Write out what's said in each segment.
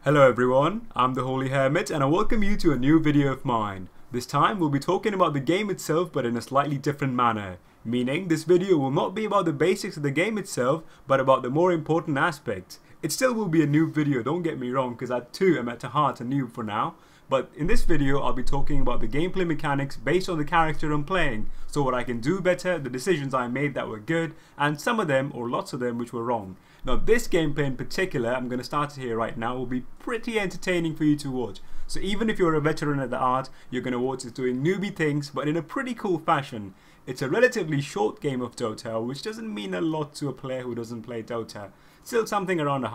Hello everyone, I'm the Holy Hermit and I welcome you to a new video of mine. This time we'll be talking about the game itself but in a slightly different manner. Meaning this video will not be about the basics of the game itself but about the more important aspects. It still will be a noob video, don't get me wrong, because I too am at heart a noob for now. But in this video I'll be talking about the gameplay mechanics based on the character I'm playing. So what I can do better, the decisions I made that were good, and some of them or lots of them which were wrong. Now this gameplay in particular, I'm going to start it here right now, will be pretty entertaining for you to watch. So even if you're a veteran at the art, you're going to watch it doing newbie things but in a pretty cool fashion. It's a relatively short game of Dota, which doesn't mean a lot to a player who doesn't play Dota. Still something around a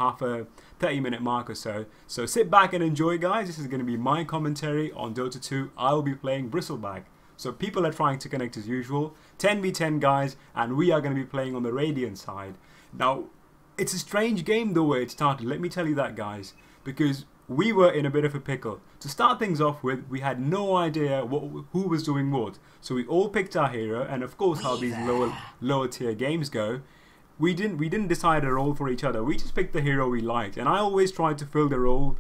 30-minute mark or so. So sit back and enjoy, guys. This is going to be my commentary on Dota 2. I will be playing Bristleback. So people are trying to connect as usual. 10v10 guys, and we are going to be playing on the Radiant side. Now, it's a strange game the way it started, let me tell you that, guys. Because we were in a bit of a pickle. To start things off with, we had no idea who was doing what. So we all picked our hero, and of course how these lower tier games go. We didn't decide a role for each other. We just picked the hero we liked, and I always tried to fill the role,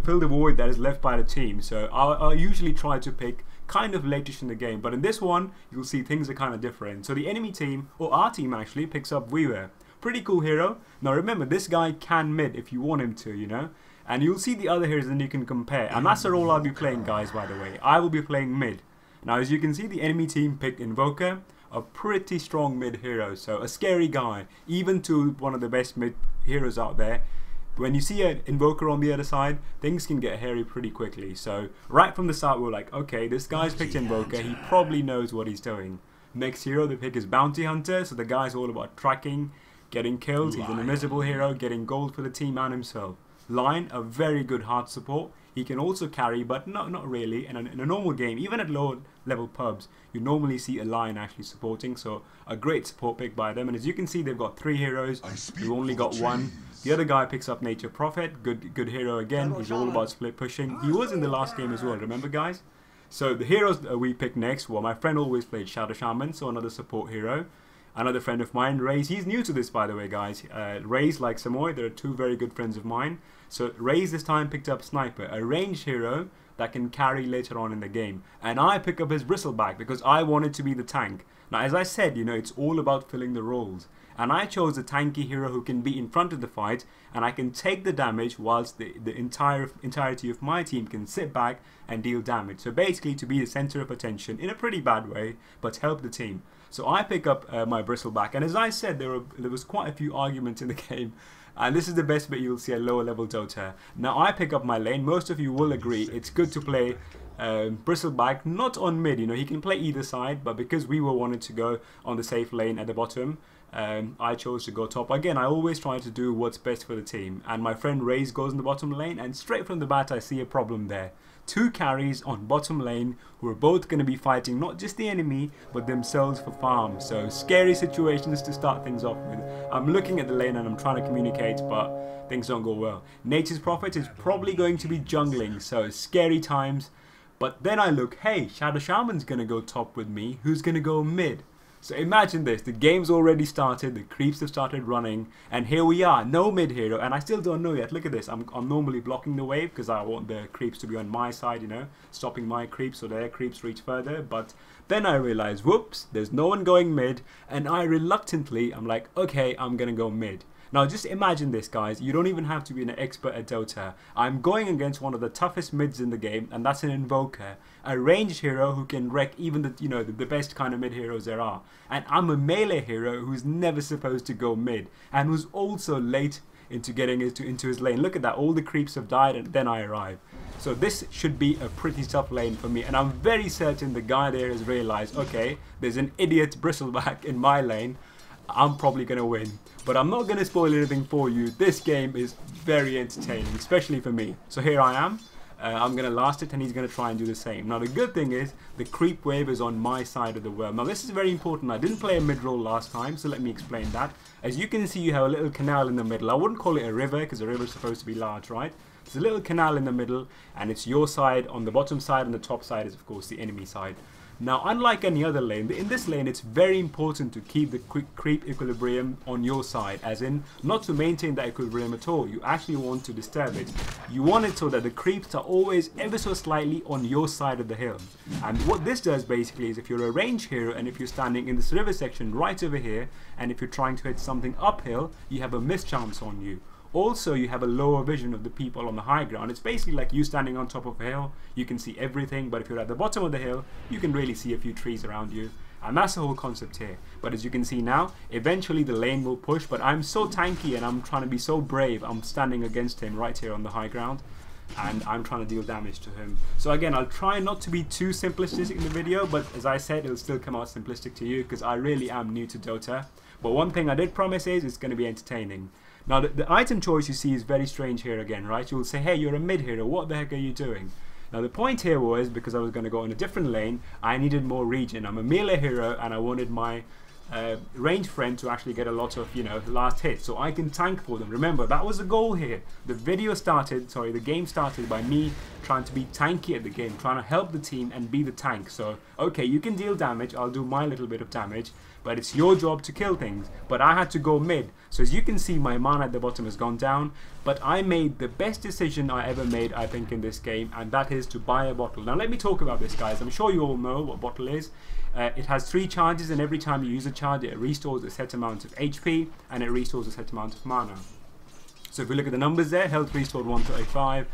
fill the void that is left by the team. So I usually try to pick kind of lateish in the game, but in this one you'll see things are kind of different. So the enemy team, or our team actually, picks up Weaver. Pretty cool hero. Now remember, this guy can mid if you want him to, you know. And you'll see the other heroes and you can compare. And that's the role I'll be playing, guys, by the way. I will be playing mid. Now as you can see, the enemy team picked Invoker. A pretty strong mid hero, so a scary guy, even to one of the best mid heroes out there. When you see an Invoker on the other side, things can get hairy pretty quickly. So right from the start we're like, okay, this guy's picked Invoker, he probably knows what he's doing. Next hero they pick is Bounty Hunter, so the guy's all about tracking, getting kills. He's an invisible hero, getting gold for the team and himself. Lion, a very good hard support. He can also carry, but not really. And in a normal game, even at lower level pubs, you normally see a Lion actually supporting. So a great support pick by them. And as you can see, they've got 3 heroes. We've only got 1. The other guy picks up Nature Prophet. Good hero again. He's all about split pushing. He was in the last game as well, remember, guys? So the heroes we picked next, well, my friend always played Shadow Shaman, so another support hero. Another friend of mine, Raze, he's new to this, by the way, guys. Raze, like Samoy, they're 2 very good friends of mine. So Raze this time picked up Sniper, a ranged hero that can carry later on in the game. And I pick up his Bristleback because I wanted to be the tank. Now, as I said, you know, it's all about filling the roles. And I chose a tanky hero who can be in front of the fight, and I can take the damage whilst the entirety of my team can sit back and deal damage. So basically to be the center of attention in a pretty bad way, but help the team. So I pick up my Bristleback, and as I said, there was quite a few arguments in the game. And this is the best bit you'll see at lower level Dota. Now I pick up my lane. Most of you will agree it's good to play Bristleback not on mid. You know, he can play either side, but because we were wanting to go on the safe lane at the bottom, I chose to go top. Again, I always try to do what's best for the team. And my friend Raze goes in the bottom lane, and straight from the bat I see a problem there. 2 carries on bottom lane who are both going to be fighting not just the enemy but themselves for farm. So scary situations to start things off with. I'm looking at the lane and I'm trying to communicate, but things don't go well. Nature's Prophet is probably going to be jungling, so scary times. But then I look, hey, Shadow Shaman's going to go top with me. Who's going to go mid? So imagine this, the game's already started, the creeps have started running, and here we are, no mid hero, and I still don't know yet. Look at this, I'm normally blocking the wave because I want the creeps to be on my side, you know, stopping my creeps so their creeps reach further. But then I realize, whoops, there's no one going mid, and I reluctantly, I'm like, okay, I'm gonna go mid. Now just imagine this, guys, you don't even have to be an expert at Dota. I'm going against one of the toughest mids in the game, and that's an Invoker, a ranged hero who can wreck even the best kind of mid heroes there are. And I'm a melee hero who's never supposed to go mid, and who's also late into getting into his lane. Look at that, all the creeps have died and then I arrive. So this should be a pretty tough lane for me, and I'm very certain the guy there has realized, okay, there's an idiot Bristleback in my lane, I'm probably going to win. But I'm not going to spoil anything for you. This game is very entertaining, especially for me. So here I am. I'm going to last it and he's going to try and do the same. Now the good thing is the creep wave is on my side of the world. Now this is very important. I didn't play a mid role last time, so let me explain that. As you can see, you have a little canal in the middle. I wouldn't call it a river because a river is supposed to be large, right? There's a little canal in the middle and it's your side on the bottom side, and the top side is of course the enemy side. Now, unlike any other lane, in this lane it's very important to keep the creep equilibrium on your side, as in not to maintain that equilibrium at all. You actually want to disturb it. You want it so that the creeps are always ever so slightly on your side of the hill. And what this does basically is, if you're a range hero and if you're standing in this river section right over here, and if you're trying to hit something uphill, you have a mischance on you. Also, you have a lower vision of the people on the high ground. It's basically like you standing on top of a hill. You can see everything, but if you're at the bottom of the hill, you can really see a few trees around you. And that's the whole concept here. But as you can see now, eventually the lane will push, but I'm so tanky and I'm trying to be so brave. I'm standing against him right here on the high ground, and I'm trying to deal damage to him. So again, I'll try not to be too simplistic in the video, but as I said, it'll still come out simplistic to you because I really am new to Dota. But one thing I did promise is it's going to be entertaining. Now, the item choice you see is very strange here again, right? You'll say, hey, you're a mid hero, what the heck are you doing? Now, the point here was, because I was going to go in a different lane, I needed more regen. I'm a melee hero, and I wanted my range friend to actually get a lot of, last hits, so I can tank for them. Remember, that was the goal here. The game started by me trying to be tanky at the game, trying to help the team and be the tank. So, okay, you can deal damage, I'll do my little bit of damage, but it's your job to kill things. But I had to go mid. So as you can see, my mana at the bottom has gone down, but I made the best decision I ever made, I think, in this game, and that is to buy a bottle. Now let me talk about this, guys. I'm sure you all know what bottle is. It has 3 charges, and every time you use a charge, it restores a set amount of HP, and it restores a set amount of mana. So if we look at the numbers there, health restored 135,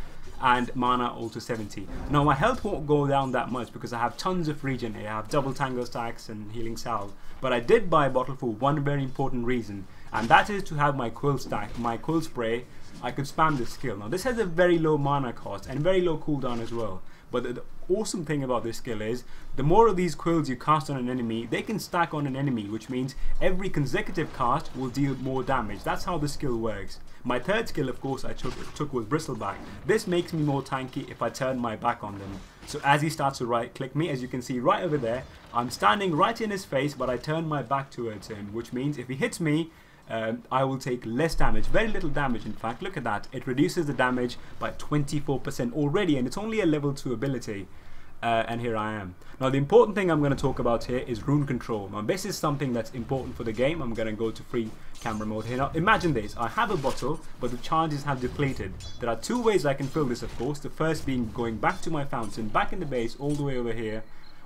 and mana also 70. Now my health won't go down that much because I have tons of regen here. I have double tangle stacks and healing salve. But I did buy a bottle for one very important reason, and that is to have my quill stack, my quill spray. I could spam this skill. Now this has a very low mana cost and very low cooldown as well. But the awesome thing about this skill is, the more of these quills you cast on an enemy, they can stack on an enemy, which means every consecutive cast will deal more damage. That's how the skill works. My third skill, of course, I took was Bristleback. This makes me more tanky if I turn my back on them. So as he starts to right click me, as you can see right over there, I'm standing right in his face, but I turn my back towards him, which means if he hits me, I will take less damage, very little damage in fact. Look at that, it reduces the damage by 24% already, and it's only a level 2 ability. And here I am. Now the important thing I'm going to talk about here is rune control. Now this is something that's important for the game. I'm going to go to free camera mode here. Now imagine this, I have a bottle, but the charges have depleted. There are 2 ways I can fill this, of course. The first being going back to my fountain, back in the base, all the way over here,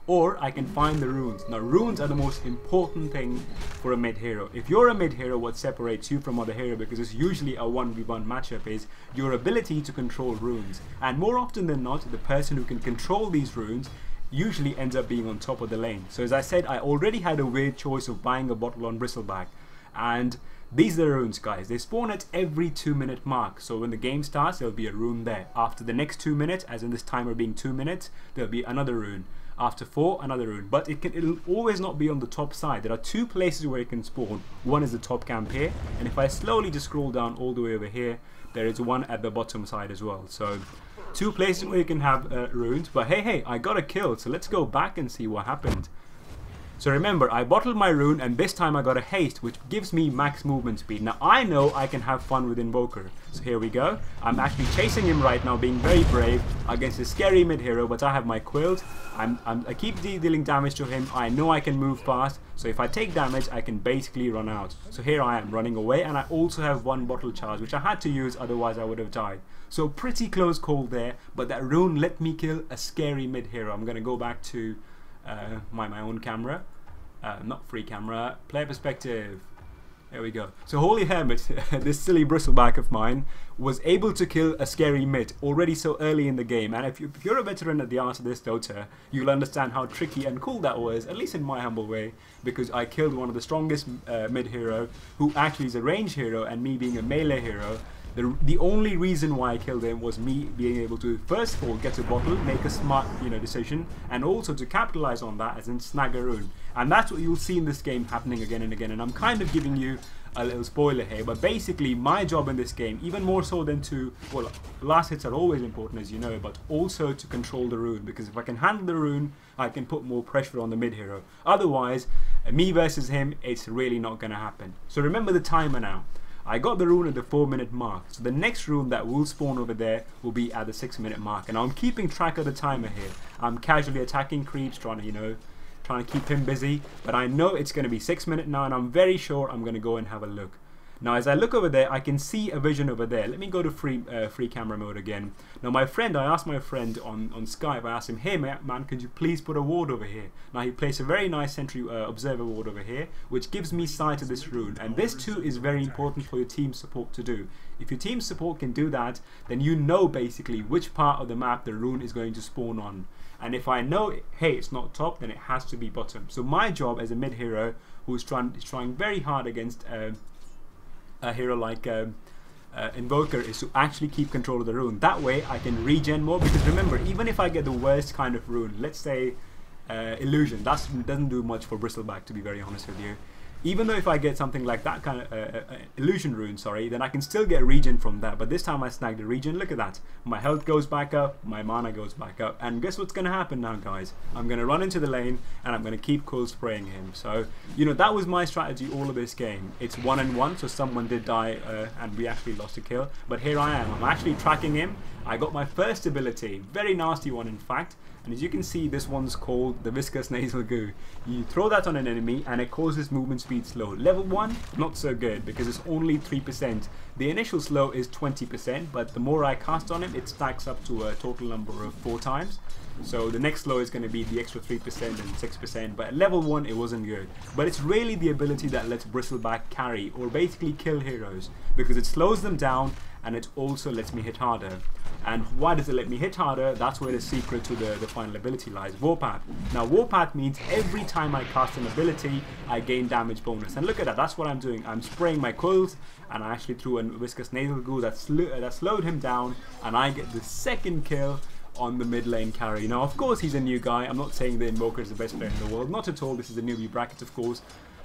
or I can find the runes. Now runes are the most important thing for a mid hero. If you're a mid hero, what separates you from other hero, because it's usually a 1v1 matchup, is your ability to control runes. And more often than not, the person who can control these runes usually ends up being on top of the lane. So as I said, I already had a weird choice of buying a bottle on Bristleback, and these are the runes, guys. They spawn at every 2-minute mark. So when the game starts, there'll be a rune there. After the next 2 minutes, as in this timer being 2 minutes, there'll be another rune. After 4, another rune. But it'll always not be on the top side. There are 2 places where it can spawn. One is the top camp here, and if I slowly just scroll down all the way over here, there is one at the bottom side as well. So 2 places where you can have runes. But hey, I got a kill, so let's go back and see what happened. So remember, I bottled my rune, and this time I got a haste, which gives me max movement speed. Now I know I can have fun with Invoker. So here we go. I'm actually chasing him right now, being very brave against a scary mid hero, but I have my quills. I keep dealing damage to him. I know I can move fast, so if I take damage, I can basically run out. So here I am running away, and I also have 1 bottle charge, which I had to use, otherwise I would have died. So pretty close call there, but that rune let me kill a scary mid hero. I'm gonna go back to my own camera, not free camera, player perspective. There we go. So Holy Hermit, this silly Bristleback of mine, was able to kill a scary mid already so early in the game. And if you're a veteran at the art of this Dota, you'll understand how tricky and cool that was, at least in my humble way, because I killed one of the strongest mid hero, who actually is a range hero, and me being a melee hero. The only reason why I killed him was me being able to, first of all, get a bottle, make a smart decision, and also to capitalize on that, as in snag a rune. And that's what you'll see in this game happening again and again. And I'm kind of giving you a little spoiler here, but basically my job in this game, even more so than well, last hits are always important, as you know, but also to control the rune, because if I can handle the rune, I can put more pressure on the mid hero. Otherwise, me versus him, it's really not going to happen. So remember the timer now. I got the rune at the 4-minute mark, so the next rune that will spawn over there will be at the 6-minute mark, and I'm keeping track of the timer here. I'm casually attacking creeps, trying to trying to keep him busy. But I know it's going to be 6 minutes now, and I'm very sure I'm going to go and have a look. Now as I look over there, I can see a vision over there. Let me go to free camera mode again. Now I asked my friend on Skype, I asked him, hey man, could you please put a ward over here? Now he placed a very nice sentry observer ward over here, which gives me sight of this rune. And this too is very important for your team support to do. If your team support can do that, then you know basically which part of the map the rune is going to spawn on. And if I know, hey, it's not top, then it has to be bottom. So my job as a mid hero who's trying very hard against a hero like Invoker is to actually keep control of the rune. That way I can regen more, because remember, even if I get the worst kind of rune, let's say illusion, that doesn't do much for Bristleback, to be very honest with you. Even though if I get something like that kind of illusion rune, sorry, then I can still get regen from that. But this time I snagged the regen. Look at that. My health goes back up, my mana goes back up. And guess what's going to happen now, guys? I'm going to run into the lane and I'm going to keep cool spraying him. So, you know, that was my strategy all of this game. It's 1-1, so someone did die and we actually lost a kill. But here I am. I'm actually tracking him. I got my first ability. Very nasty one, in fact. And as you can see, this one's called the Viscous Nasal Goo. You throw that on an enemy and it causes movement speed slow. Level 1, not so good because it's only 3%. The initial slow is 20%, but the more I cast on him, it stacks up to a total number of 4 times. So the next slow is going to be the extra 3% and 6%, but at level 1 it wasn't good. But it's really the ability that lets Bristleback carry or basically kill heroes, because it slows them down and it also lets me hit harder. And why does it let me hit harder? That's where the secret to the final ability lies. Warpath. Now Warpath means every time I cast an ability, I gain damage bonus. And look at that, that's what I'm doing. I'm spraying my quills, and I actually threw a Viscous Nasal Goo that slowed him down, and I get the second kill on the mid lane carry. Now of course he's a new guy. I'm not saying the Invoker is the best player in the world, not at all. This is a newbie bracket, of course.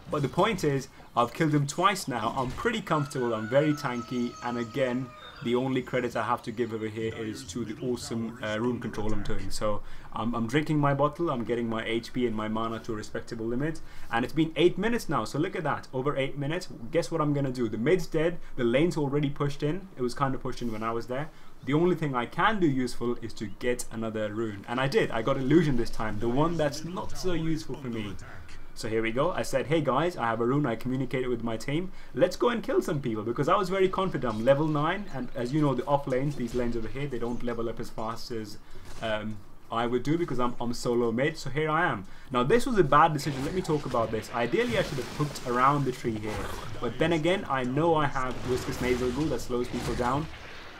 But the point is, I've killed him twice now. I'm pretty comfortable, I'm very tanky, and again, the only credit I have to give over here is to the awesome rune control I'm doing. So I'm drinking my bottle, I'm getting my HP and my mana to a respectable limit, and it's been 8 minutes now, so look at that, over 8 minutes. Guess what I'm gonna do? The mid's dead, the lane's already pushed in. It was kind of pushed in when I was there. The only thing I can do useful is to get another rune, and I did. I got illusion this time, the one that's not so useful for me. So here we go. I said, hey guys, I have a rune. I communicated with my team. Let's go and kill some people, because I was very confident. I'm level 9, and as you know, the off lanes, these lanes over here, they don't level up as fast as I would do, because I'm solo mid. So here I am. Now this was a bad decision. Let me talk about this. Ideally I should have hooked around the tree here, but then again, I know I have Viscous Nasal Goo that slows people down.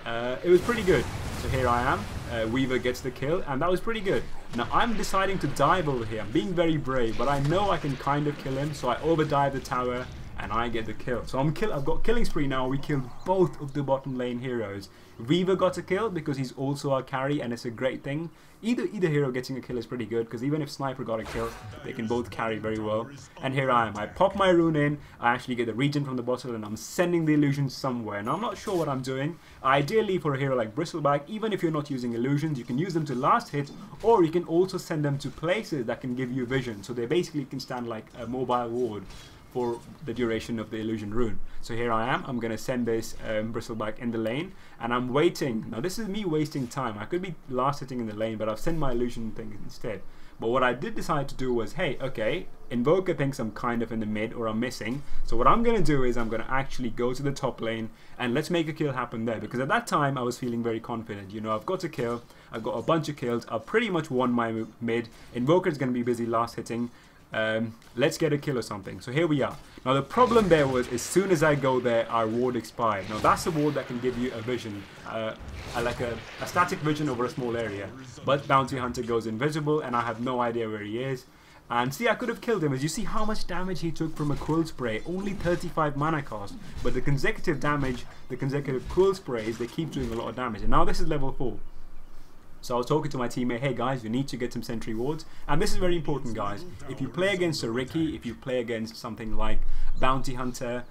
It was pretty good. So here I am, Weaver gets the kill, and that was pretty good. Now I'm deciding to dive over here. I'm being very brave, but I know I can kind of kill him, so I overdive the tower and I get the kill. So I've got killing spree now. We killed both of the bottom lane heroes. Weaver got a kill because he's also a carry, and it's a great thing. Either hero getting a kill is pretty good, because even if Sniper got a kill, they can both carry very well. And here I am. I pop my rune in, I actually get the regen from the bottle, and I'm sending the illusions somewhere. Now I'm not sure what I'm doing. Ideally for a hero like Bristleback, even if you're not using illusions, you can use them to last hit, or you can also send them to places that can give you vision. So they basically can stand like a mobile ward for the duration of the illusion rune. So here I am. I'm going to send this Bristleback in the lane, and I'm waiting. Now this is me wasting time. I could be last hitting in the lane, but I've sent my illusion thing instead. But what I did decide to do was, hey, okay, Invoker thinks I'm kind of in the mid, or I'm missing. So what I'm going to do is I'm going to actually go to the top lane, and let's make a kill happen there. Because at that time, I was feeling very confident. You know, I've got a kill. I've got a bunch of kills. I've pretty much won my mid. Invoker's going to be busy last hitting. Let's get a kill or something. So here we are. Now the problem there was, as soon as I go there, our ward expired. Now that's a ward that can give you a vision, like a static vision over a small area. But Bounty Hunter goes invisible, and I have no idea where he is. And see, I could have killed him. As you see how much damage he took from a quill spray, only 35 mana cost. But the consecutive damage, the consecutive quill sprays, they keep doing a lot of damage. And now this is level 4. So I was talking to my teammate, hey guys, we need to get some sentry wards. And this is very important, guys. If you play against a Ricky, if you play against something like Bounty Hunter,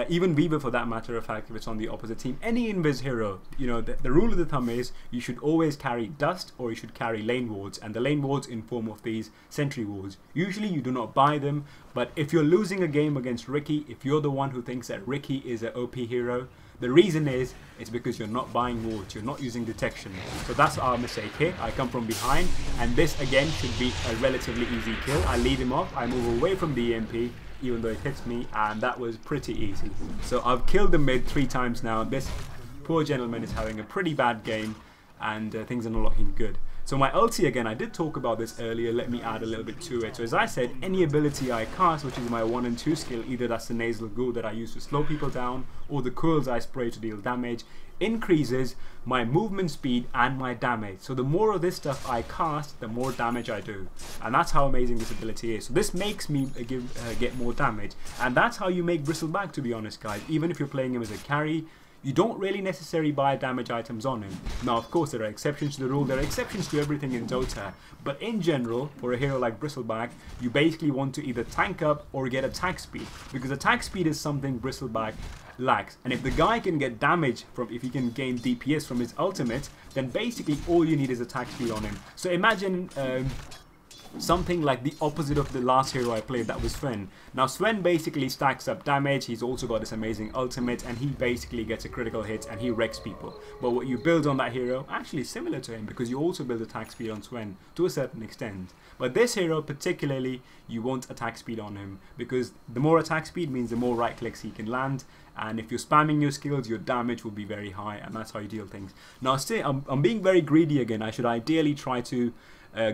even Weaver for that matter of fact, if it's on the opposite team, any invis hero, you know, the rule of the thumb is you should always carry dust or you should carry lane wards, and the lane wards in form of these sentry wards. Usually you do not buy them, but if you're losing a game against Ricky, if you're the one who thinks that Ricky is an OP hero, the reason is, it's because you're not buying wards, you're not using detection. So that's our mistake here. I come from behind, and this again should be a relatively easy kill. I lead him off, I move away from the EMP, even though it hits me, and that was pretty easy. So I've killed the mid 3 times now. This poor gentleman is having a pretty bad game, and things are not looking good. So my ulti, again, I did talk about this earlier, let me add a little bit to it. So as I said, any ability I cast, which is my 1 and 2 skill, either that's the nasal goo that I use to slow people down, or the coils I spray to deal damage, increases my movement speed and my damage. So the more of this stuff I cast, the more damage I do. And that's how amazing this ability is. So this makes me get more damage. And that's how you make Bristleback, to be honest, guys. Even if you're playing him as a carry, you don't really necessarily buy damage items on him. Now, of course, there are exceptions to the rule. There are exceptions to everything in Dota. But in general, for a hero like Bristleback, you basically want to either tank up or get attack speed. Because attack speed is something Bristleback lacks. And if the guy can get damage from, if he can gain DPS from his ultimate, then basically all you need is attack speed on him. So imagine something like the opposite of the last hero I played, that was Sven. Now Sven basically stacks up damage, he's also got this amazing ultimate, and he basically gets a critical hit and he wrecks people. But what you build on that hero, actually similar to him, because you also build attack speed on Sven to a certain extent. But this hero particularly, you want attack speed on him, because the more attack speed means the more right clicks he can land, and if you're spamming your skills, your damage will be very high, and that's how you deal things. Now still, I'm being very greedy again. I should ideally try to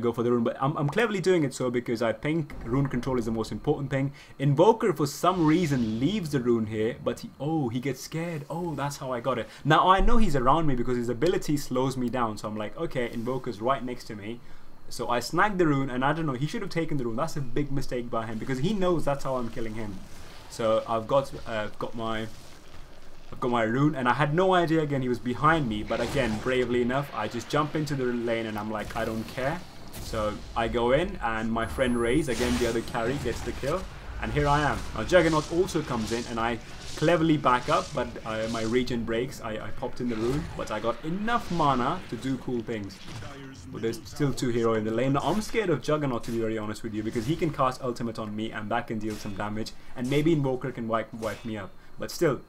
go for the rune, but I'm cleverly doing it so because I think rune control is the most important thing. Invoker for some reason leaves the rune here, but he gets scared. Oh, that's how I got it. Now I know he's around me because his ability slows me down, so I'm like, okay, Invoker's right next to me. So I snagged the rune, and I don't know, he should have taken the rune. That's a big mistake by him because he knows that's how I'm killing him. So I've got my rune, and I had no idea again he was behind me, but again, bravely enough, I just jump into the lane and I'm like, I don't care. So I go in, and my friend Raze, again the other carry, gets the kill, and here I am. Now Juggernaut also comes in, and I cleverly back up, but my regen breaks. I popped in the rune, but I got enough mana to do cool things. But there's still 2 heroes in the lane. Now I'm scared of Juggernaut, to be very honest with you, because he can cast ultimate on me and that can deal some damage, and maybe Invoker can wipe me up. But still,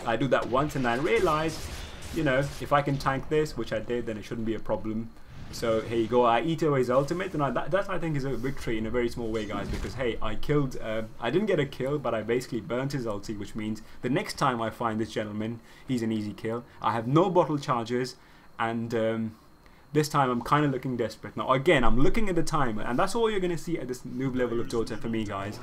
I do that once and I realize, you know, if I can tank this, which I did, then it shouldn't be a problem. So here you go, I eat away his ultimate, and that I think is a victory in a very small way, guys, because hey, I killed, I didn't get a kill, but I basically burnt his ulti, which means the next time I find this gentleman, he's an easy kill. I have no bottle charges, and this time I'm kind of looking desperate. Now again, I'm looking at the timer, and that's all you're going to see at this noob level of Dota for me, guys.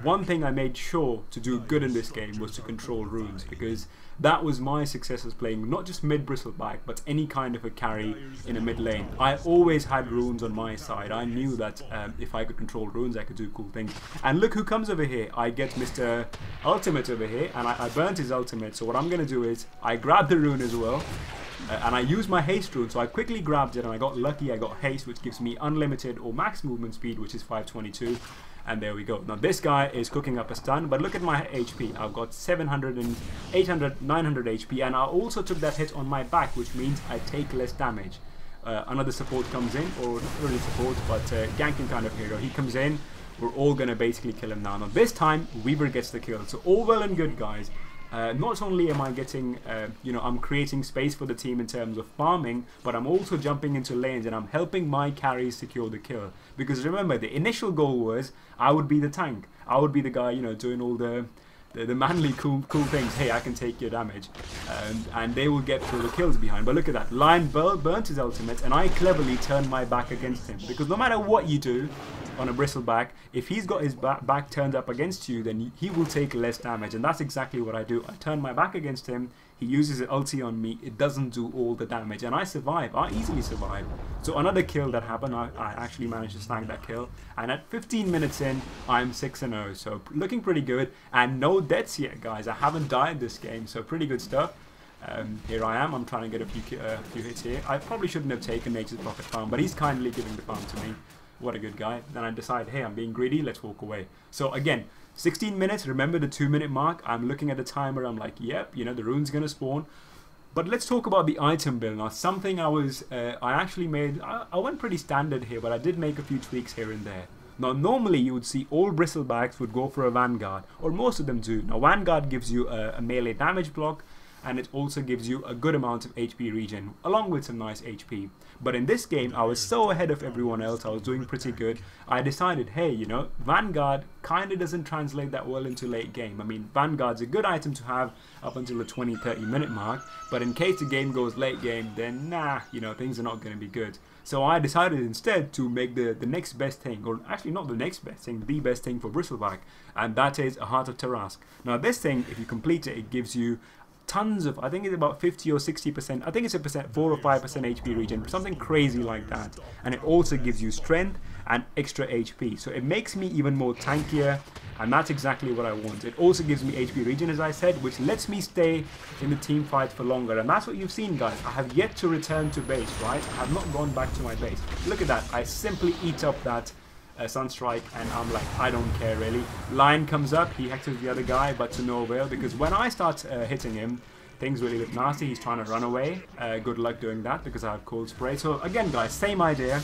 One thing I made sure to do good in this game was to control runes, because that was my success as playing not just mid Bristleback, but any kind of a carry in a mid lane. I always had runes on my side. I knew that if I could control runes, I could do cool things. And look who comes over here. I get Mr. Ultimate over here, and I burnt his ultimate. So what I'm going to do is, I grab the rune as well. And I used my haste rune, so I quickly grabbed it and I got lucky. I got haste, which gives me unlimited or max movement speed, which is 522. And there we go. Now this guy is cooking up a stun, but look at my HP. I've got 700 and 800, 900 HP, and I also took that hit on my back, which means I take less damage. Another support comes in, or not really support, but Ganking kind of hero. He comes in, we're all going to basically kill him now. Now this time, Weaver gets the kill. So all well and good, guys. Not only am I getting, you know, I'm creating space for the team in terms of farming, but I'm also jumping into lanes and I'm helping my carries secure the kill. Because remember, the initial goal was I would be the tank. I would be the guy, you know, doing all the manly cool things. Hey, I can take your damage, and they will get through the kills behind. But look at that, Lion burnt his ultimate, and I cleverly turned my back against him, because no matter what you do on a Bristleback, if he's got his back turned up against you, then he will take less damage, and that's exactly what I do. I turn my back against him, he uses an ulti on me, it doesn't do all the damage, and I survive. I easily survive. So another kill that happened, I actually managed to snag that kill, and at 15 minutes in, I'm 6-0, so looking pretty good, and no deaths yet, guys. I haven't died this game, so pretty good stuff. Here I am, I'm trying to get a few hits here. I probably shouldn't have taken Nature's Prophet farm, but he's kindly giving the farm to me. what a good guy. Then I decide, hey, I'm being greedy, let's walk away. So again, 16 minutes, remember the 2-minute mark. I'm looking at the timer, I'm like, yep, you know, the rune's gonna spawn. But let's talk about the item build now. Something I actually made, I went pretty standard here, but I did make a few tweaks here and there. Now normally you would see all Bristlebacks would go for a Vanguard, or most of them do. Now Vanguard gives you a melee damage block, and it also gives you a good amount of HP regen, along with some nice HP. But in this game, I was so ahead of everyone else, I was doing pretty good. I decided, hey, you know, Vanguard kind of doesn't translate that well into late game. I mean, Vanguard's a good item to have up until the 20-30 minute mark, but in case the game goes late game, then nah, you know, things are not going to be good. So I decided instead to make the next best thing, or actually not the next best thing, the best thing for Bristleback, and that is a Heart of Tarask. Now this thing, if you complete it, it gives you tons of, I think it's about 50 or 60%, I think it's 4 or 5% HP regen, something crazy like that. And it also gives you strength and extra HP, so it makes me even more tankier, and that's exactly what I want. It also gives me HP regen, as I said, which lets me stay in the team fight for longer, and that's what you've seen, guys. I have yet to return to base, right? I have not gone back to my base. Look at that, I simply eat up that Sunstrike, and I'm like, I don't care really. Lion comes up, he hectors the other guy, but to no avail, because when I start hitting him, things really look nasty. He's trying to run away. Good luck doing that, because I have cold spray. So again, guys, same idea.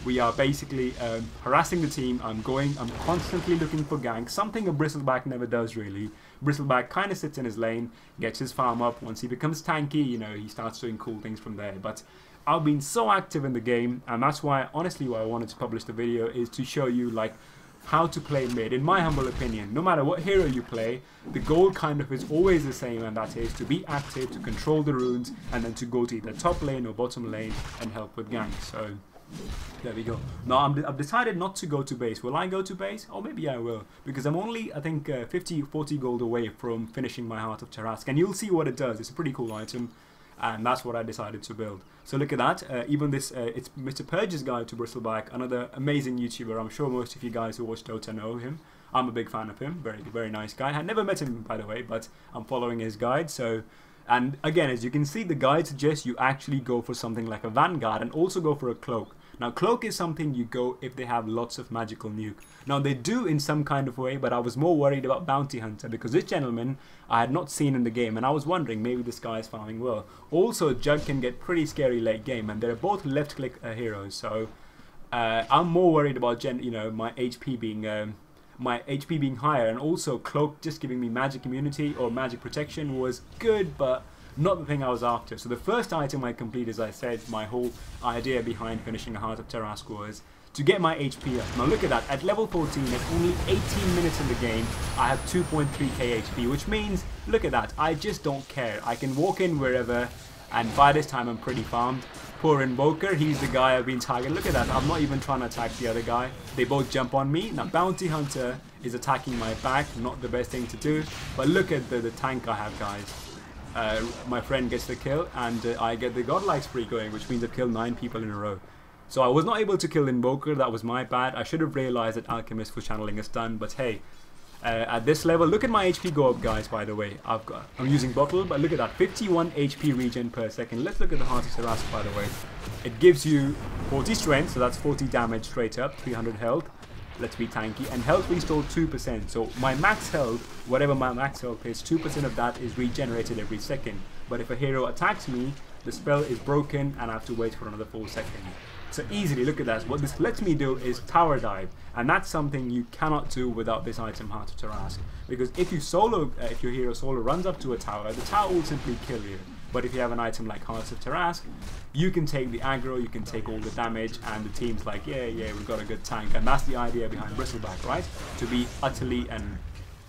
We are basically harassing the team. I'm constantly looking for ganks, something a Bristleback never does really. Bristleback kind of sits in his lane, gets his farm up. Once he becomes tanky, you know, he starts doing cool things from there. But I've been so active in the game, and that's why, honestly, why I wanted to publish the video is to show you like how to play mid. In my humble opinion, no matter what hero you play, the goal kind of is always the same, and that is to be active, to control the runes, and then to go to either top lane or bottom lane and help with ganks. So there we go. Now I've decided not to go to base. Will I go to base? Or maybe I will, because I'm only, I think, 40 gold away from finishing my Heart of Tarask, and you'll see what it does. It's a pretty cool item, and that's what I decided to build. So look at that. Even this, it's Mr. Purge's Guide to Bristleback, another amazing YouTuber. I'm sure most of you guys who watch Dota know him. I'm a big fan of him. Very, very nice guy. I never met him, by the way, but I'm following his guide. So, and again, as you can see, the guide suggests you actually go for something like a Vanguard and also go for a Cloak. Now, Cloak is something you go if they have lots of magical nuke. Now, they do in some kind of way, but I was more worried about Bounty Hunter, because this gentleman I had not seen in the game, and I was wondering, maybe this guy is farming well. Also, Jug can get pretty scary late game, and they're both left-click heroes, so I'm more worried about my HP being higher, and also Cloak just giving me magic immunity or magic protection was good, but not the thing I was after. So the first item I complete, as I said, my whole idea behind finishing a Heart of Tarask was to get my HP up. Now look at that, at level 14, at only 18 minutes in the game, I have 2.3k HP, which means, look at that, I just don't care. I can walk in wherever, and by this time I'm pretty farmed. Poor Invoker, he's the guy I've been targeting. Look at that, I'm not even trying to attack the other guy. They both jump on me. Now Bounty Hunter is attacking my back, not the best thing to do, but look at the tank I have, guys. My friend gets the kill, and I get the godlike spree going, which means I've killed 9 people in a row. So I was not able to kill Invoker, that was my bad. I should have realized that Alchemist was channeling a stun, but hey, at this level, look at my HP go up, guys, by the way. I'm using bottle, but look at that, 51 HP regen per second. Let's look at the Heart of Tarask, by the way. It gives you 40 strength, so that's 40 damage straight up, 300 health. Let's be tanky, and health restored 2%. So my max health, whatever my max health is, 2% of that is regenerated every second. But if a hero attacks me, the spell is broken and I have to wait for another 4 seconds. So easily, look at that. What this lets me do is tower dive, and that's something you cannot do without this item, Heart of Tarask. Because if you if your hero solo runs up to a tower, the tower will simply kill you. But if you have an item like Heart of Tarask, you can take the aggro, you can take all the damage, and the team's like, yeah, we've got a good tank. And that's the idea behind Bristleback, right? To be utterly and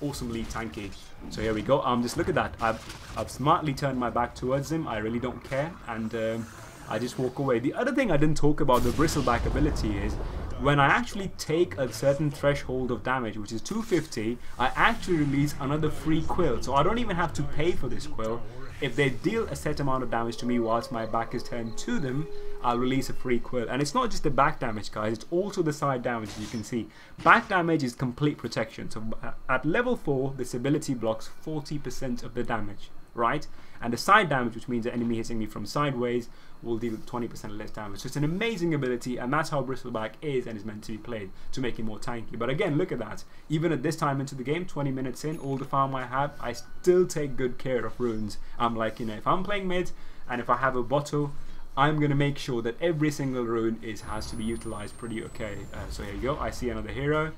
awesomely tanky. So here we go. Just look at that. I've smartly turned my back towards him. I really don't care, and I just walk away. The other thing I didn't talk about the Bristleback ability is when I actually take a certain threshold of damage, which is 250, I actually release another free quill. So I don't even have to pay for this quill. If they deal a set amount of damage to me whilst my back is turned to them, I'll release a free quill. And it's not just the back damage, guys, it's also the side damage, as you can see. Back damage is complete protection. So at level 4, this ability blocks 40% of the damage. right? And the side damage, which means the enemy hitting me from sideways, will deal 20% less damage. So it's an amazing ability, and that's how Bristleback is and is meant to be played, to make him more tanky. But again, look at that. Even at this time into the game, 20 minutes in, all the farm I have, I still take good care of runes. I'm like, you know, if I'm playing mid, and if I have a bottle, I'm going to make sure that every single rune has to be utilized pretty okay. So here you go, I see another hero.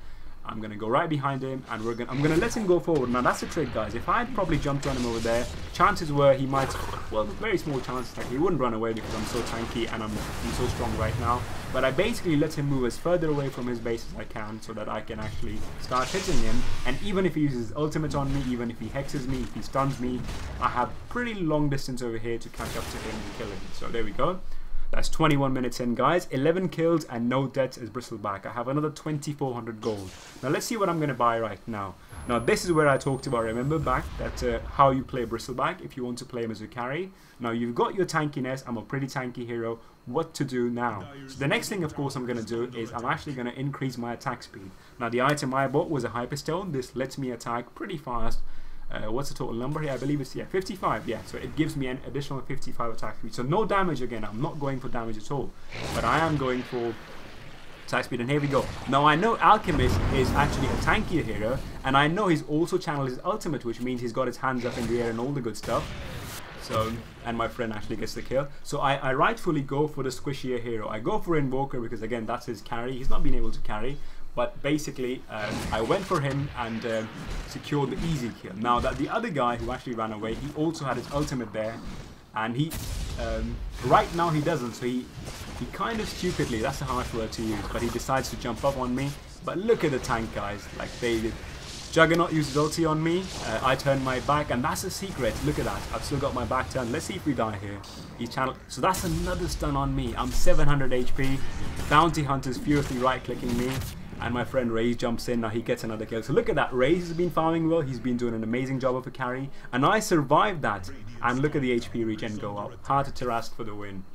I'm going to go right behind him, and I'm going to let him go forward. Now that's the trick, guys. If I had probably jumped on him over there, chances were he might, well, very small chances that he wouldn't run away because I'm so tanky and I'm so strong right now. But I basically let him move as further away from his base as I can so that I can actually start hitting him. And even if he uses his ultimate on me, even if he hexes me, if he stuns me, I have pretty long distance over here to catch up to him and kill him. So there we go. That's 21 minutes in, guys. 11 kills and no deaths as Bristleback. I have another 2,400 gold. Now let's see what I'm going to buy right now. Now this is where I talked about, remember back, that how you play Bristleback if you want to play him as a carry. Now you've got your tankiness. I'm a pretty tanky hero. What to do now? So the next thing, of course, I'm going to do is I'm actually going to increase my attack speed. Now the item I bought was a hyperstone. This lets me attack pretty fast. What's the total number here? I believe it's 55. Yeah, so it gives me an additional 55 attack speed. So no damage again. I'm not going for damage at all, but I am going for attack speed. And here we go. Now I know Alchemist is actually a tankier hero, and I know he's also channeled his ultimate, which means he's got his hands up in the air and all the good stuff. So, and my friend actually gets the kill. So I rightfully go for the squishier hero. I go for Invoker because again that's his carry. He's not been able to carry. But basically, I went for him and secured the easy kill. Now that the other guy who actually ran away, he also had his ultimate there, and he right now he doesn't. So he kind of stupidly, that's a harsh word to use, but he decides to jump up on me. But look at the tank, guys. Like they did. Juggernaut used his ulti on me. I turned my back, and that's a secret. Look at that. I've still got my back turned. Let's see if we die here. He's channeled. So that's another stun on me. I'm 700 HP. Bounty Hunter's furiously right-clicking me. And my friend Raze jumps in. Now he gets another kill. So look at that. Raze has been farming well. He's been doing an amazing job of a carry. And I survived that. And look at the HP regen go up. Hard to Tarask for the win.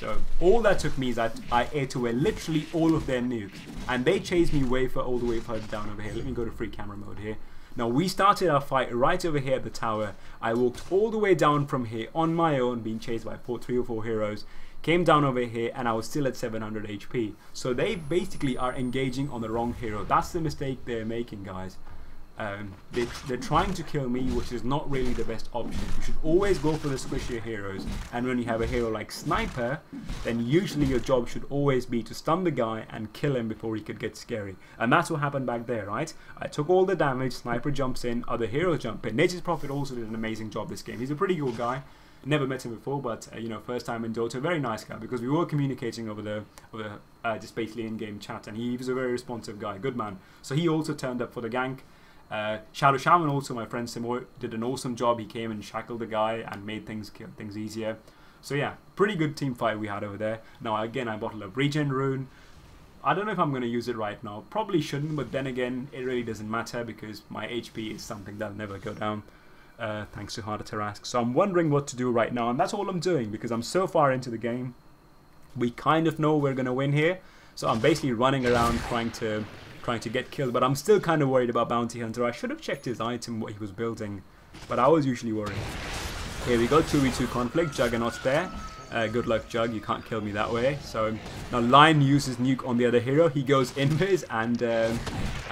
So all that took me is that I ate away literally all of their nukes. And they chased me all the way further down over here. Let me go to free camera mode here. Now we started our fight right over here at the tower. I walked all the way down from here on my own, being chased by 3 or 4 heroes. Came down over here and I was still at 700 HP. So they basically are engaging on the wrong hero. That's the mistake they're making, guys. They're trying to kill me, which is not really the best option. You should always go for the squishier heroes. And when you have a hero like Sniper, then usually your job should always be to stun the guy and kill him before he could get scary. And that's what happened back there, right? I took all the damage, Sniper jumps in, other heroes jump in. Nature's Prophet also did an amazing job this game. He's a pretty good guy. Never met him before, but you know, first time in Dota, very nice guy, because we were communicating over just basically in-game chat, and he was a very responsive guy, good man. So he also turned up for the gank. Shadow Shaman, also my friend Simo, did an awesome job. He came and shackled the guy and made things easier. So yeah, pretty good team fight we had over there. Now again, I bottled up regen rune. I don't know if I'm going to use it right now. Probably shouldn't, but then again, it really doesn't matter because my HP is something that'll never go down. Thanks to Harder Tarask. So I'm wondering what to do right now, and that's all I'm doing because I'm so far into the game. We kind of know we're going to win here, so I'm basically running around trying to get killed, but I'm still kind of worried about Bounty Hunter. I should have checked his item, what he was building, but I was usually worried. Here we go, 2v2 conflict, Juggernaut's there. Good luck, Jug, you can't kill me that way. So now Lion uses nuke on the other hero. He goes invis and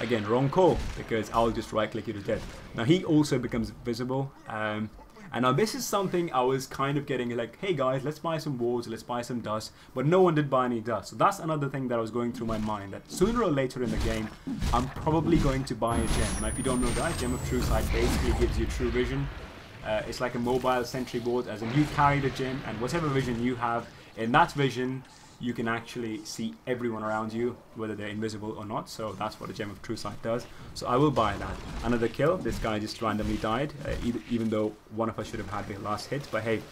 again, wrong call because I'll just right click you to death. Now he also becomes visible. And now this is something I was kind of getting like, hey guys, let's buy some wards, let's buy some dust. But no one did buy any dust. So that's another thing that was going through my mind, that sooner or later in the game, I'm probably going to buy a gem. Now if you don't know, guys, Gem of True Sight basically gives you true vision. It's like a mobile sentry board, as in you carry the gem, and whatever vision you have, in that vision you can actually see everyone around you, whether they're invisible or not. So that's what a Gem of True Sight does. So I will buy that. Another kill. This guy just randomly died, even though one of us should have had the last hit. But hey,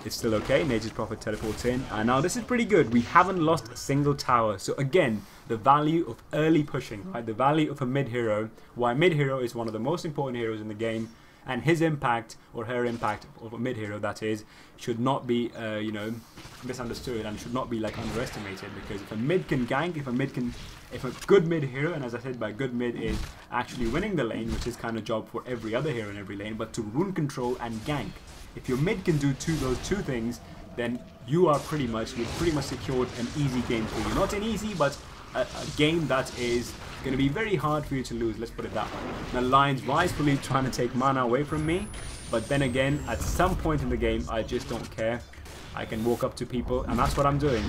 it's still okay. Nature's Prophet teleports in, and now this is pretty good. We haven't lost a single tower. So again, the value of early pushing, right? The value of a mid hero. Why mid hero is one of the most important heroes in the game. And his impact, or her impact, of a mid hero that is, should not be, you know, misunderstood and should not be like underestimated, because if a mid can gank, if a good mid hero, and as I said, by good mid is actually winning the lane, which is kind of job for every other hero in every lane, but to rune control and gank. If your mid can do those two things, then you've pretty much secured an easy game for you. Not an easy, but a game that is going to be very hard for you to lose, let's put it that way. Now Lion's rightfully trying to take mana away from me, but then again, at some point in the game, I just don't care. I can walk up to people, and that's what I'm doing.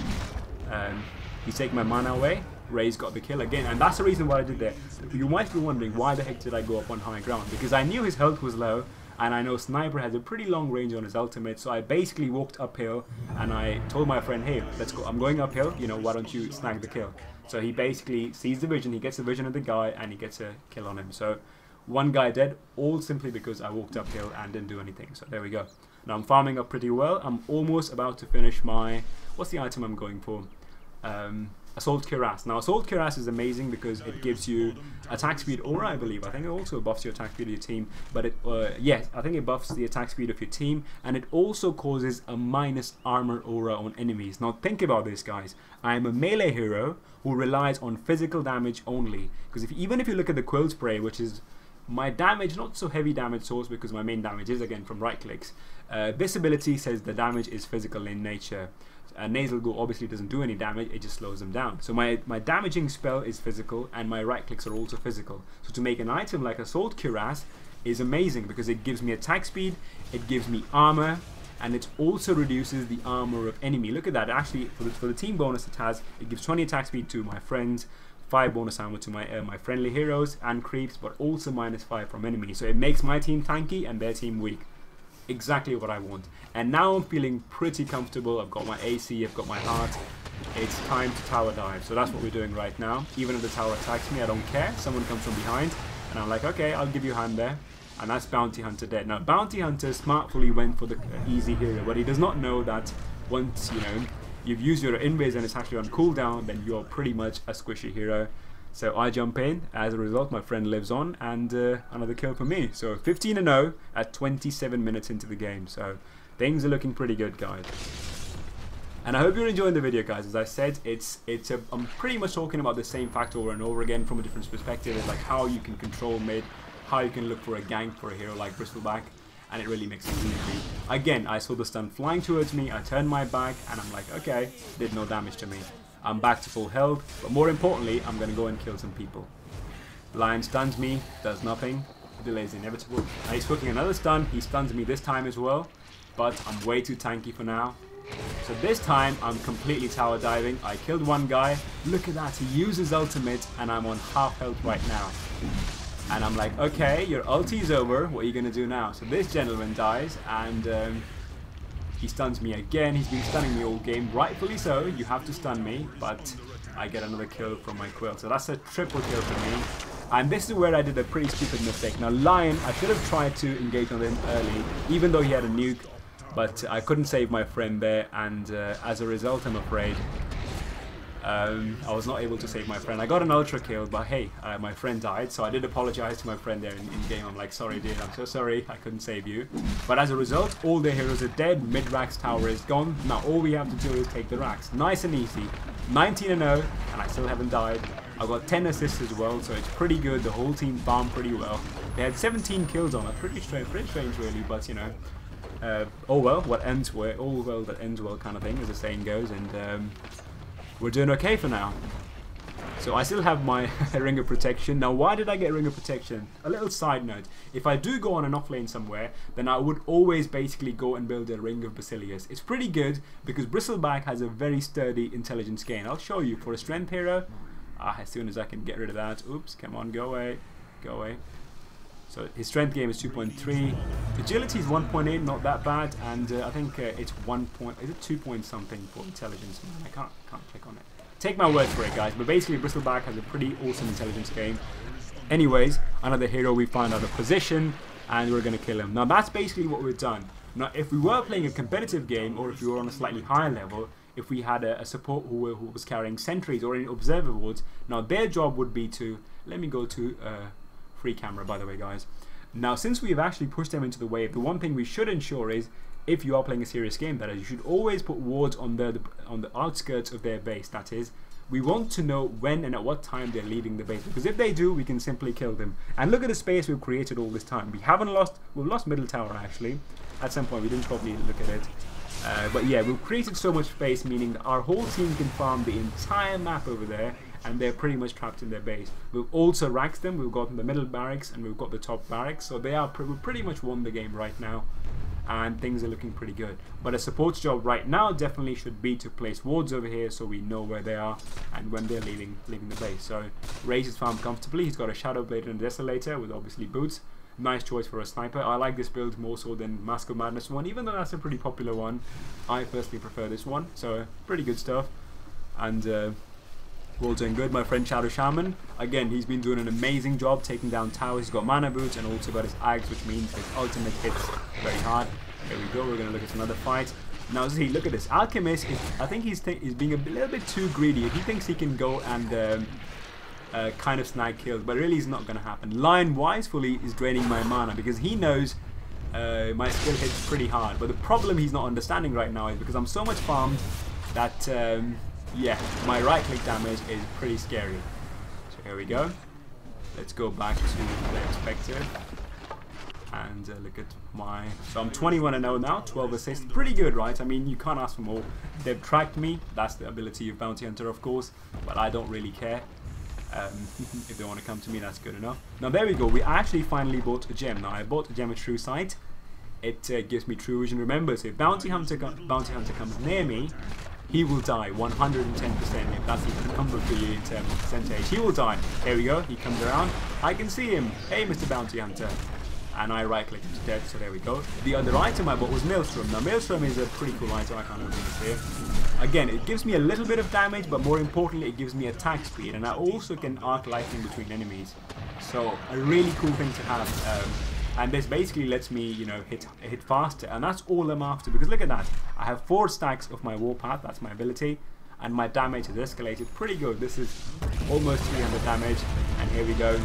He's taking my mana away. Ray's got the kill again, and that's the reason why I did that. You might be wondering, why the heck did I go up on high ground? Because I knew his health was low, and I know Sniper has a pretty long range on his ultimate, so I basically walked uphill, and I told my friend, hey, let's go, I'm going uphill, you know, why don't you snag the kill? So he basically sees the vision, he gets the vision of the guy, and he gets a kill on him. So one guy dead, all simply because I walked uphill and didn't do anything. So there we go. Now I'm farming up pretty well. I'm almost about to finish my, what's the item I'm going for? Assault Cuirass. Now Assault Cuirass is amazing because it gives you attack speed aura, I believe. I think it also buffs your attack speed of your team, but yes, I think it buffs the attack speed of your team, and it also causes a minus armor aura on enemies. Now think about this, guys. I am a melee hero who relies on physical damage only, because even if you look at the Quill Spray, which is my damage, not so heavy damage source, because my main damage is again from right clicks, this ability says the damage is physical in nature. Nasal Go obviously doesn't do any damage, it just slows them down. So my damaging spell is physical, and my right clicks are also physical. So to make an item like Assault Cuirass is amazing, because it gives me attack speed, it gives me armor, and it also reduces the armor of enemy. Look at that, actually for the team bonus it gives 20 attack speed to my friends, 5 bonus armor to my friendly heroes and creeps, but also -5 from enemies. So it makes my team tanky and their team weak. Exactly what I want. And now I'm feeling pretty comfortable. I've got my AC, I've got my heart. It's time to tower dive. So that's what we're doing right now. Even if the tower attacks me, I don't care. Someone comes from behind, and I'm like, okay, I'll give you a hand there. And that's Bounty Hunter dead. Now Bounty Hunter smartfully went for the easy hero, but he does not know that once, you know, you've used your invis and it's actually on cooldown, then you're pretty much a squishy hero. So I jump in. As a result, my friend lives on, and another kill for me. So 15-0 at 27 minutes into the game. So things are looking pretty good, guys. And I hope you're enjoying the video, guys. As I said, I'm pretty much talking about the same fact over and over again from a different perspective. It's like how you can control mid, how you can look for a gank for a hero like Bristleback, and it really makes it easy. Again, I saw the stun flying towards me. I turned my back, and I'm like, okay, did no damage to me. I'm back to full health, but more importantly, I'm going to go and kill some people. Lion stuns me, does nothing, delays inevitable. Now he's cooking another stun, he stuns me this time as well, but I'm way too tanky for now. So this time, I'm completely tower diving. I killed one guy, look at that, he uses ultimate, and I'm on half health right now. And I'm like, okay, your ulti's over, what are you going to do now? So this gentleman dies, and he stuns me again. He's been stunning me all game, rightfully so. You have to stun me, but I get another kill from my Quill. So that's a triple kill for me. And this is where I did a pretty stupid mistake. Now Lion, I should have tried to engage on him early, even though he had a nuke, but I couldn't save my friend there, and as a result, I'm afraid, I was not able to save my friend. I got an ultra kill, but hey, my friend died, so I did apologize to my friend there in game. I'm like, sorry dude, I'm so sorry, I couldn't save you. But as a result, all their heroes are dead, mid-Rax tower is gone. Now all we have to do is take the Rax. Nice and easy. 19-0, and I still haven't died. I've got 10 assists as well, so it's pretty good. The whole team farmed pretty well. They had 17 kills on it, pretty strange really, but you know, oh well, what ends well, all well that ends well kind of thing, as the saying goes, and we're doing okay for now. So I still have my Ring of Protection. Now why did I get Ring of Protection? A little side note. If I do go on an off lane somewhere, then I would always basically go and build a Ring of Basilius. It's pretty good because Bristleback has a very sturdy intelligence gain. I'll show you for a strength hero. As soon as I can get rid of that. Oops, come on, go away. Go away. So his strength game is 2.3. Agility is 1.8, not that bad, and I think it's 1 point. Is it 2 point something for intelligence? Man, I can't click on it. Take my word for it, guys. But basically, Bristleback has a pretty awesome intelligence game. Anyways, another hero we find out of position, and we're gonna kill him. Now that's basically what we've done. Now, if we were playing a competitive game, or if we were on a slightly higher level, if we had a support who was carrying sentries or any observer wards, now their job would be to, let me go to free camera by the way, guys. Now since we have actually pushed them into the wave, the one thing we should ensure is if you are playing a serious game, that is, you should always put wards on the outskirts of their base. That is, we want to know when and at what time they're leaving the base, because if they do, we can simply kill them. And look at the space we've created all this time. We've lost middle tower actually. At some point we didn't probably look at it. But yeah, we've created so much space, meaning that our whole team can farm the entire map over there, and they're pretty much trapped in their base. We've also racked them. We've gotten the middle barracks and we've got the top barracks, so we've pretty much won the game right now, and things are looking pretty good. But a support's job right now definitely should be to place wards over here so we know where they are and when they're leaving the base. So Raze is farmed comfortably. He's got a Shadow Blade and a Desolator with obviously boots. Nice choice for a sniper. I like this build more so than Mask of Madness one, even though that's a pretty popular one. I personally prefer this one, so pretty good stuff. And we're all doing good. My friend Shadow Shaman, again, he's been doing an amazing job taking down towers. He's got mana boots and also got his Ags, which means his ultimate hits very hard. Here we go, we're going to look at another fight. Now see, look at this. Alchemist, I think he's being a little bit too greedy. He thinks he can go and kind of snag kills, but really it's not going to happen. Lion wisefully is draining my mana because he knows my skill hits pretty hard. But the problem he's not understanding right now is because I'm so much farmed that yeah, my right click damage is pretty scary. So here we go. Let's go back to the expected and look at my. So I'm 21-0 now, 12 assists. Pretty good, right? I mean, you can't ask for more. They've tracked me. That's the ability of Bounty Hunter, of course, but I don't really care. If they want to come to me, that's good enough. Now there we go. We actually finally bought a gem. Now I bought a gem at True Sight. It gives me True Vision. Remember, so if Bounty Hunter comes near me, he will die 110%. If that's the number for you in terms of percentage, he will die. There we go. He comes around. I can see him. Hey, Mr. Bounty Hunter. And I right click him to death, so there we go. The other item I bought was Maelstrom. Now Maelstrom is a pretty cool item. I can't open this here. Again, it gives me a little bit of damage, but more importantly it gives me attack speed, and I also can arc lightning between enemies. So a really cool thing to have. And this basically lets me, you know, hit faster, and that's all I'm after, because look at that. I have 4 stacks of my Warpath, that's my ability, and my damage has escalated pretty good. This is almost 300 damage, and here we go.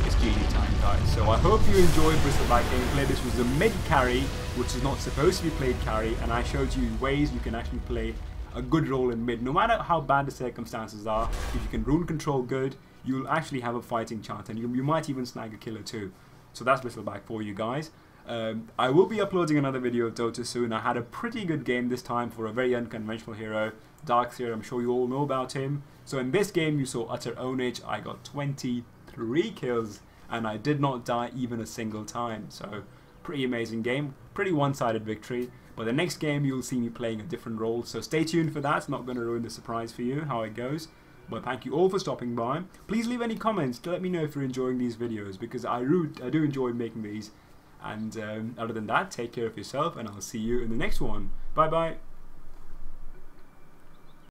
It's GG time, guys. So I hope you enjoyed Bristleback gameplay. This was a mid carry, which is not supposed to be played carry, and I showed you ways you can actually play a good role in mid. No matter how bad the circumstances are, if you can rune control good, you'll actually have a fighting chance, and you might even snag a kill or two. So that's Bristleback for you guys. I will be uploading another video of Dota soon. I had a pretty good game this time for a very unconventional hero, Darkseer. I'm sure you all know about him. So in this game you saw utter ownage. I got 23 kills and I did not die even a single time. So pretty amazing game, pretty one-sided victory. But the next game you'll see me playing a different role. So stay tuned for that. It's not going to ruin the surprise for you how it goes. But thank you all for stopping by. Please leave any comments to let me know if you're enjoying these videos, because I do enjoy making these. And other than that, take care of yourself, and I'll see you in the next one. Bye bye.